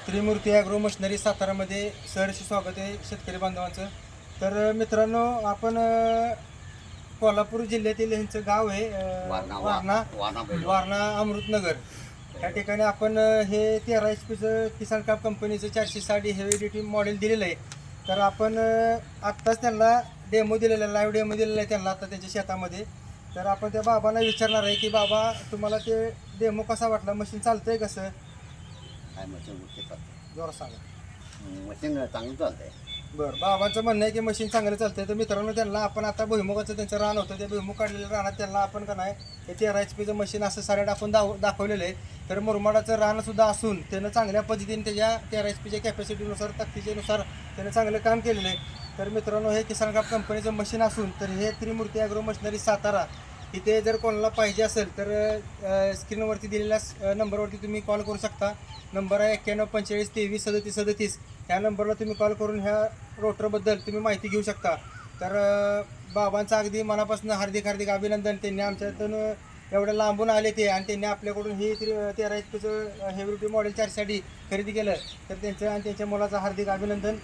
त्रिमूर्ती agro machinery सातारामध्ये सहर्ष स्वागत आहे शेतकरी बांधवांचं. तर मित्रांनो, आपण कोल्हापूर जिल्ह्यातील यांचं गाव आहे वारणा अमृतनगर. या ठिकाणी आपण हे 13 HP किसान काप कंपनीचं 460 हेवी ड्युटी मॉडेल दिलेलं आहे. तर आपण आत्ताच त्यांना डेमो दिलेला आहे, लाईव्ह डेमो दिलेला आहे त्यांना आता त्यांच्या शेतामध्ये. तर आपण त्या बाबांना विचारणार आहे की बाबा, तुम्हाला ते डेमो कसा वाटला, मशीन चालतंय कसं? काय मशीन गोष्टी चालते, जोर सांगा. मशीन चांगलं चालतंय. बरं, बाबांचं म्हणणं आहे की मशीन चांगलं चालतंय. तर मित्रांनो, त्यांना आपण आता भुईमुगाचं त्यांचं रान होतं, त्या भुईमुग काढलेलं रानात त्यांना आपण का नाही हे 13 HP मशीन असं साऱ्या टाकून दाखवलेलं आहे. तर मुरमाडाचं रानसुद्धा असून त्यानं चांगल्या पद्धतीने त्याच्या 13 HP कॅपॅसिटीनुसार, ताकदीनुसार त्यानं चांगलं काम केलेलं आहे. तर मित्रांनो, हे किसान काप कंपनीचं मशीन असून तर हे त्रिमूर्ती ॲग्रो मशिनरी सातारा इथे जर कोणाला पाहिजे असेल तर स्क्रीनवरती दिलेल्या नंबरवरती तुम्ही कॉल करू शकता. नंबर आहे 91 45 23 37 37. ह्या नंबरला तुम्ही कॉल करून ह्या रोटरबद्दल तुम्ही माहिती घेऊ शकता. तर बाबांचं अगदी मनापासून हार्दिक अभिनंदन. त्यांनी आमच्यातून एवढ्या लांबून आले ते आणि त्यांनी आपल्याकडून हे 13 HP हेवी ड्युटी मॉडेल 460 खरेदी केलं. तर त्यांचं आणि त्यांच्या मुलाचं हार्दिक अभिनंदन.